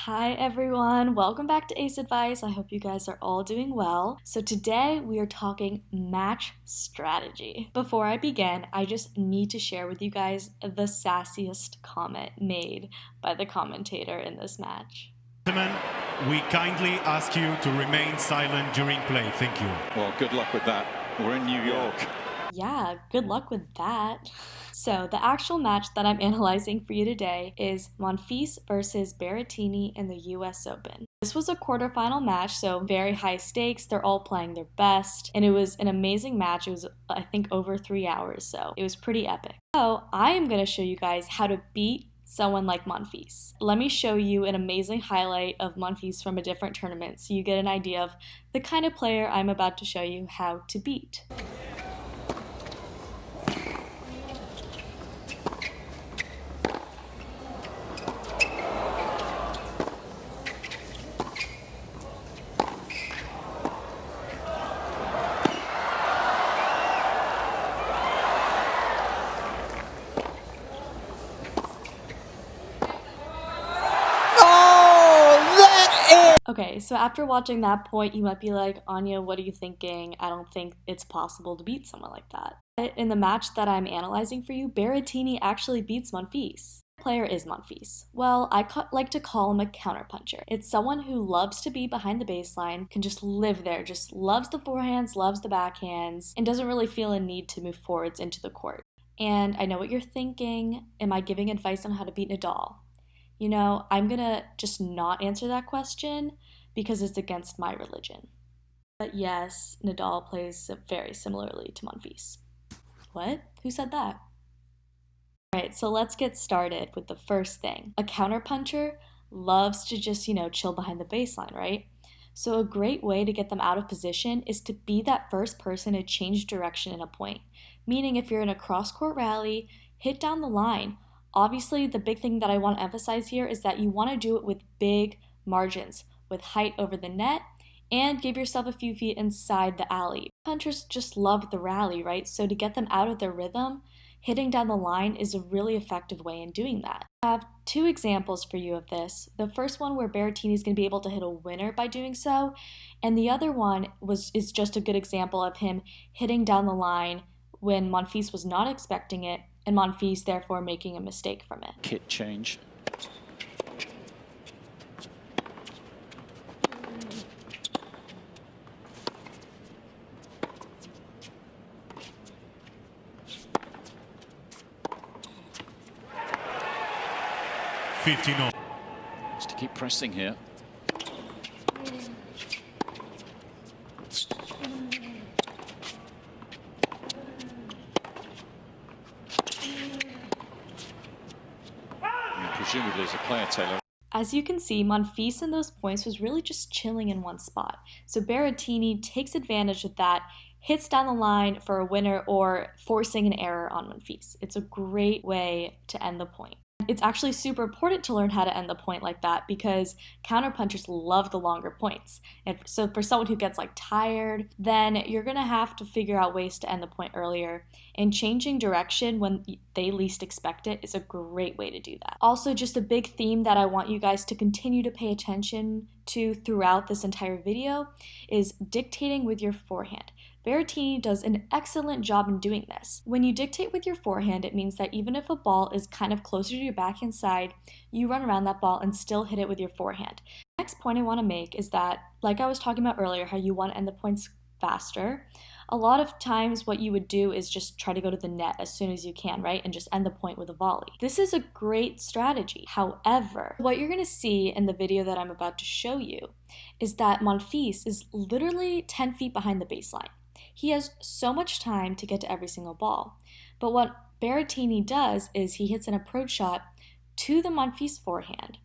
Hi everyone, welcome back to Ace Advice. I hope you guys are all doing well. So today we are talking match strategy. Before I begin, I just need to share with you guys the sassiest comment made by the commentator in this match. Gentlemen, we kindly ask you to remain silent during play. Thank you. Well, good luck with that. We're in New York. Yeah, good luck with that. So the actual match that I'm analyzing for you today is Monfils versus Berretini in the US Open. This was a quarterfinal match, so very high stakes. They're all playing their best, and it was an amazing match. It was, I think, over 3 hours, so it was pretty epic. So I am going to show you guys how to beat someone like Monfils. Let me show you an amazing highlight of Monfils from a different tournament so you get an idea of the kind of player I'm about to show you how to beat. Okay, so after watching that point, you might be like, Anya, what are you thinking? I don't think it's possible to beat someone like that. But in the match that I'm analyzing for you, Berretini actually beats Monfils. The player is Monfils. Well, I like to call him a counterpuncher. It's someone who loves to be behind the baseline, can just live there, just loves the forehands, loves the backhands, and doesn't really feel a need to move forwards into the court. And I know what you're thinking. Am I giving advice on how to beat Nadal? You know, I'm gonna just not answer that question because it's against my religion. But yes, Nadal plays very similarly to Monfils. What? Who said that? Alright, so let's get started with the first thing. A counterpuncher loves to just, chill behind the baseline, right? So a great way to get them out of position is to be that first person to change direction in a point. Meaning if you're in a cross-court rally, hit down the line. Obviously, the big thing that I want to emphasize here is that you want to do it with big margins, with height over the net, and give yourself a few feet inside the alley. Punchers just love the rally, right? So to get them out of their rhythm, hitting down the line is a really effective way in doing that. I have two examples for you of this. The first one where Berrettini is going to be able to hit a winner by doing so, and the other one is just a good example of him hitting down the line when Monfils was not expecting it, and Monfils therefore making a mistake from it. Kit change. Just to keep pressing here. Presumably as a player, Taylor. As you can see, Monfils in those points was really just chilling in one spot. So Berrettini takes advantage of that, hits down the line for a winner or forcing an error on Monfils. It's a great way to end the point. It's actually super important to learn how to end the point like that because counterpunchers love the longer points. And so for someone who gets tired, then you're going to have to figure out ways to end the point earlier. And changing direction when they least expect it is a great way to do that. Also, just a big theme that I want you guys to continue to pay attention to throughout this entire video is dictating with your forehand. Berretini does an excellent job in doing this. When you dictate with your forehand, it means that even if a ball is kind of closer to your backhand side, you run around that ball and still hit it with your forehand. The next point I want to make is that, like I was talking about earlier, how you want to end the points faster. A lot of times what you would do is just try to go to the net as soon as you can, right? And just end the point with a volley. This is a great strategy. However, what you're going to see in the video that I'm about to show you is that Monfils is literally 10 feet behind the baseline. He has so much time to get to every single ball. But what Berretini does is he hits an approach shot to the Monfils forehand,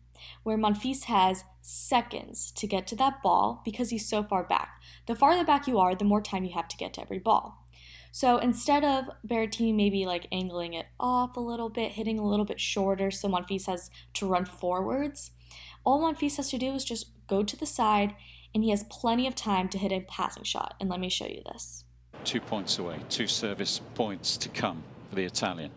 where Monfils has seconds to get to that ball because he's so far back. The farther back you are, the more time you have to get to every ball. So instead of Berretini maybe angling it off a little bit, hitting a little bit shorter so Monfils has to run forwards, all Monfils has to do is just go to the side and he has plenty of time to hit a passing shot. And let me show you this. 2 points away, 2 service points to come for the Italian.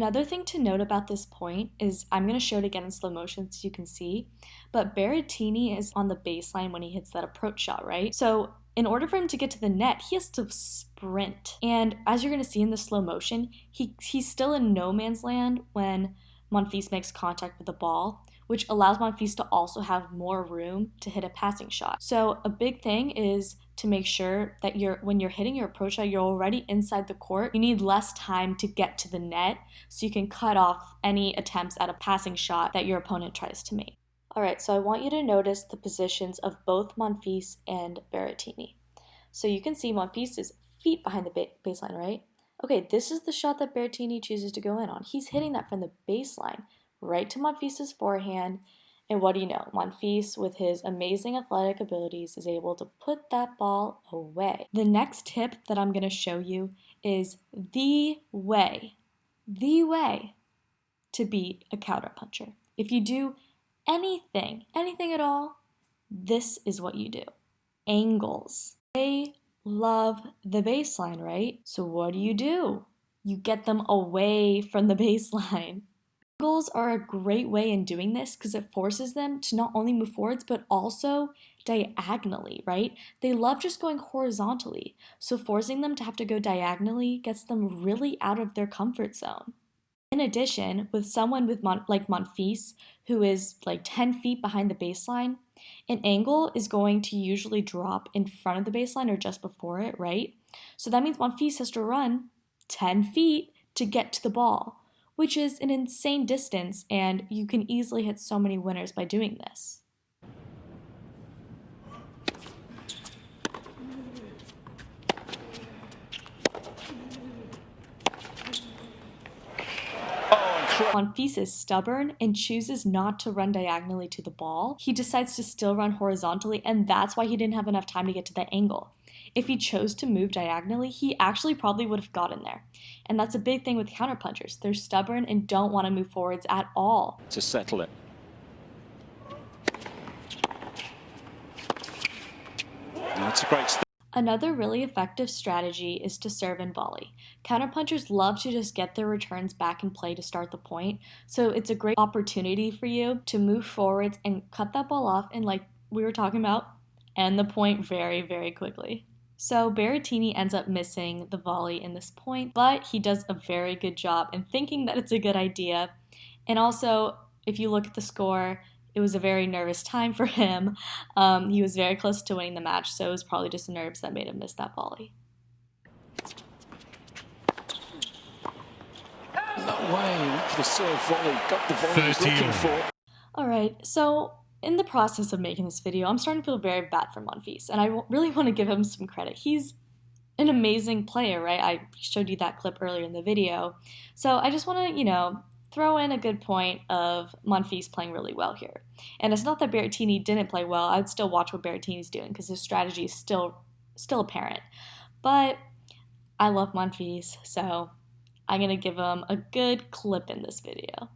Another thing to note about this point is I'm going to show it again in slow motion so you can see, but Berretini is on the baseline when he hits that approach shot, right? So in order for him to get to the net, he has to sprint. And as you're going to see in the slow motion, he's still in no man's land when Monfils makes contact with the ball, which allows Monfils to also have more room to hit a passing shot. So a big thing is to make sure that when you're hitting your approach shot, you're already inside the court. You need less time to get to the net so you can cut off any attempts at a passing shot that your opponent tries to make. All right, so I want you to notice the positions of both Monfils and Berretini. So you can see Monfils is feet behind the baseline, right? Okay, this is the shot that Berretini chooses to go in on. He's hitting that from the baseline right to Monfils' forehand. And what do you know? Monfils, with his amazing athletic abilities, is able to put that ball away. The next tip that I'm going to show you is the way to beat a counterpuncher. If you do anything at all, this is what you do. Angles. They love the baseline, right? So what do? You get them away from the baseline. Angles are a great way in doing this because it forces them to not only move forwards but also diagonally, right? They love just going horizontally, so forcing them to have to go diagonally gets them really out of their comfort zone. In addition, with someone like Monfils, who is like 10 feet behind the baseline, an angle is going to usually drop in front of the baseline or just before it, right? So that means Monfils has to run 10 feet to get to the ball, which is an insane distance, and you can easily hit so many winners by doing this. Monfils is stubborn and chooses not to run diagonally to the ball. He decides to still run horizontally, and that's why he didn't have enough time to get to the angle. If he chose to move diagonally, he actually probably would have gotten there. And that's a big thing with counterpunchers. They're stubborn and don't want to move forwards at all. To settle it. That's a great step. Another really effective strategy is to serve and volley. Counterpunchers love to just get their returns back in play to start the point, so it's a great opportunity for you to move forwards and cut that ball off and, like we were talking about, end the point very, very quickly. So Berretini ends up missing the volley in this point, but he does a very good job in thinking that it's a good idea. And also, if you look at the score, it was a very nervous time for him. He was very close to winning the match, so it was probably just nerves that made him miss that volley. No way, for the serve volley, got the volley he was looking for. Alright, so in the process of making this video, I'm starting to feel very bad for Monfils, and I really want to give him some credit. He's an amazing player, right? I showed you that clip earlier in the video. So I just want to, throw in a good point of Monfils playing really well here. And it's not that Berretini didn't play well. I'd still watch what Berretini's doing because his strategy is still apparent. But I love Monfils, so I'm going to give him a good clip in this video.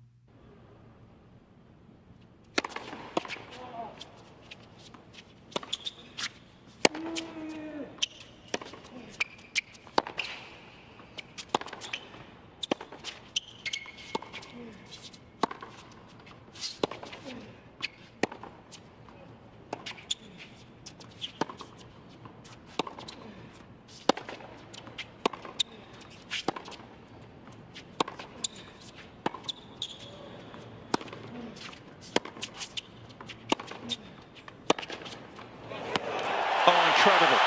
Incredible.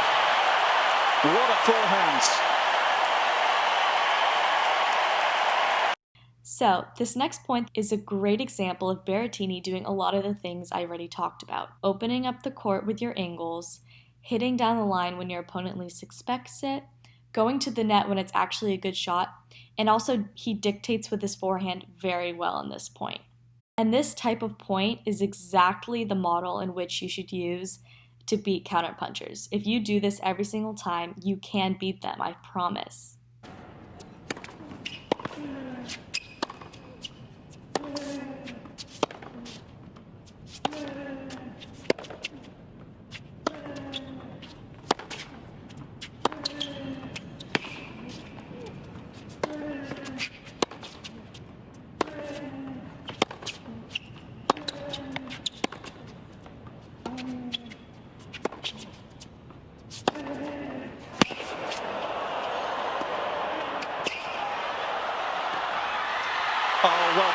What a forehand. So this next point is a great example of Berretini doing a lot of the things I already talked about. Opening up the court with your angles, hitting down the line when your opponent least expects it, going to the net when it's actually a good shot, and also he dictates with his forehand very well in this point. And this type of point is exactly the model in which you should use to beat counterpunchers. If you do this every single time, you can beat them, I promise.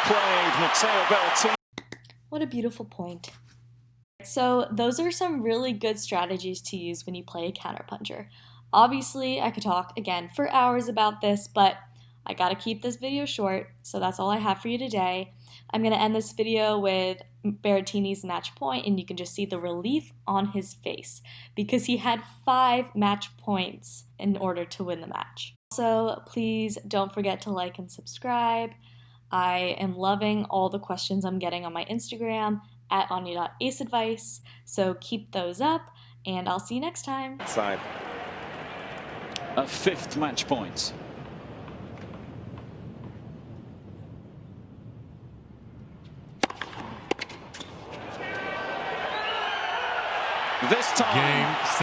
played, Matteo Berretini. What a beautiful point. So those are some really good strategies to use when you play a counterpuncher. Obviously, I could talk again for hours about this, but I gotta keep this video short, so that's all I have for you today. I'm gonna end this video with Berrettini's match point, and you can just see the relief on his face because he had 5 match points in order to win the match. Also, please don't forget to like and subscribe. I am loving all the questions I'm getting on my Instagram at anya.aceadvice, so keep those up, and I'll see you next time. Side. A 5th match point. This time. Game.